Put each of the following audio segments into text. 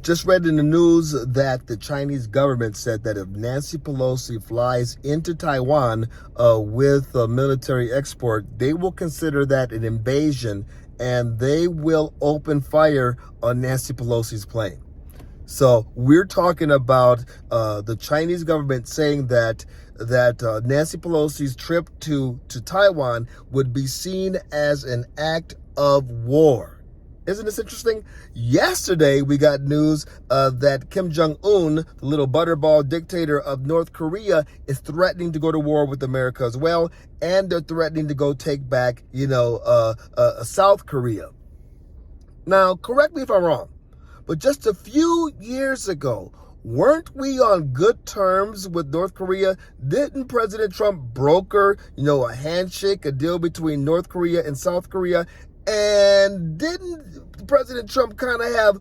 Just read in the news that the Chinese government said that if Nancy Pelosi flies into Taiwan with a military export, they will consider that an invasion and they will open fire on Nancy Pelosi's plane. So we're talking about the Chinese government saying that Nancy Pelosi's trip to Taiwan would be seen as an act of war. Isn't this interesting? Yesterday, we got news that Kim Jong-un, the little butterball dictator of North Korea, is threatening to go to war with America as well. And they're threatening to go take back, South Korea. Now, correct me if I'm wrong, but just a few years ago, weren't we on good terms with North Korea? Didn't President Trump broker, a handshake, a deal between North Korea and South Korea? And didn't President Trump kind of have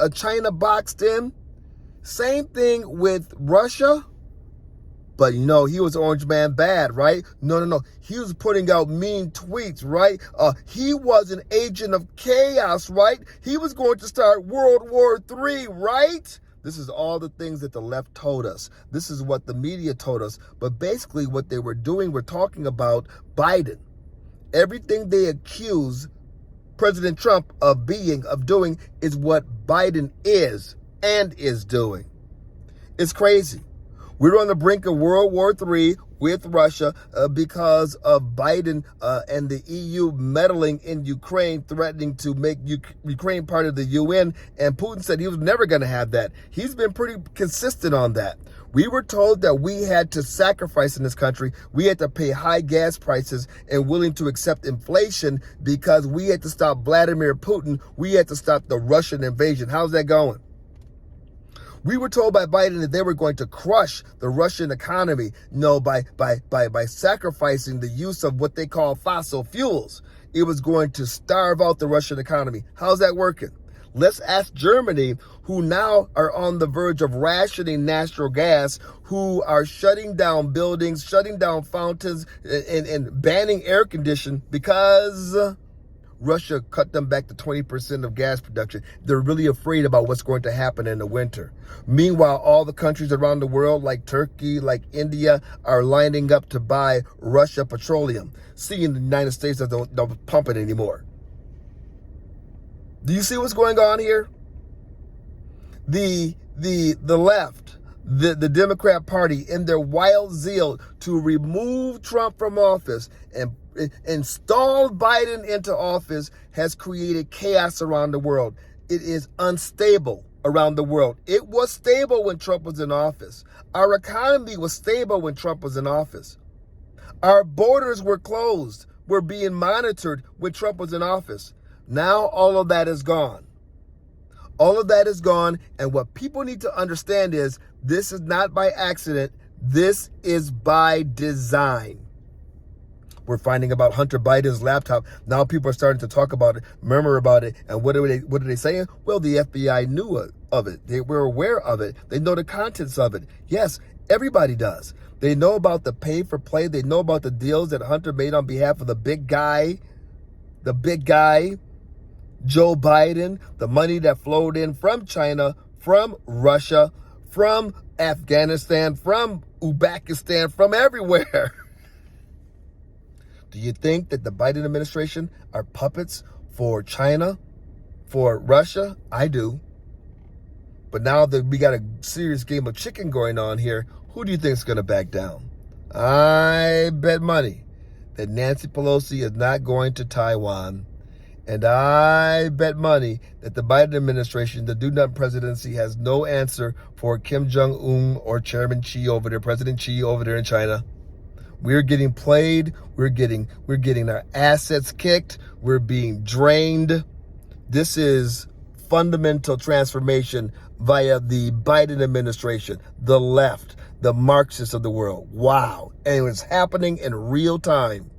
a China boxed in? Same thing with Russia. But he was Orange Man bad, right? No. He was putting out mean tweets, right? He was an agent of chaos, right? He was going to start World War III, right? This is all the things that the left told us. This is what the media told us. But basically what they were doing, we're talking about Biden. Everything they accuse President Trump of doing is what Biden is and is doing. It's crazy. We're on the brink of World War III with Russia because of Biden and the EU meddling in Ukraine, threatening to make Ukraine part of the UN. And Putin said he was never going to have that. He's been pretty consistent on that. We were told that we had to sacrifice in this country. We had to pay high gas prices and willing to accept inflation because we had to stop Vladimir Putin. We had to stop the Russian invasion. How's that going? We were told by Biden that they were going to crush the Russian economy, by sacrificing the use of what they call fossil fuels. It was going to starve out the Russian economy. How's that working? Let's ask Germany, who now are on the verge of rationing natural gas, who are shutting down buildings, shutting down fountains, and banning air conditioning because Russia cut them back to 20% of gas production. They're really afraid about what's going to happen in the winter. Meanwhile, all the countries around the world, like Turkey, like India, are lining up to buy Russia petroleum, seeing the United States that don't pump it anymore. Do you see what's going on here? The left, the Democrat Party, in their wild zeal to remove Trump from office and install Biden into office, has created chaos around the world. It is unstable around the world. It was stable when Trump was in office. Our economy was stable when Trump was in office. Our borders were closed, were being monitored when Trump was in office. Now all of that is gone. All of that is gone. And what people need to understand is this is not by accident. This is by design. We're finding about Hunter Biden's laptop. Now people are starting to talk about it, murmur about it. And what are they saying? Well, the FBI knew of it. They were aware of it. They know the contents of it. Yes, everybody does. They know about the pay for play. They know about the deals that Hunter made on behalf of the big guy, Joe Biden, the money that flowed in from China, from Russia, from Afghanistan, from Uzbekistan, from everywhere. Do you think that the Biden administration are puppets for China, for Russia? I do. But now that we got a serious game of chicken going on here, who do you think is going to back down? I bet money that Nancy Pelosi is not going to Taiwan. And I bet money that the Biden administration, the do-nothing presidency, has no answer for Kim Jong-un or Chairman Xi over there, President Xi over there in China. We're getting played. We're getting our assets kicked. We're being drained. This is fundamental transformation via the Biden administration, the left, the Marxists of the world. Wow. And it's happening in real time.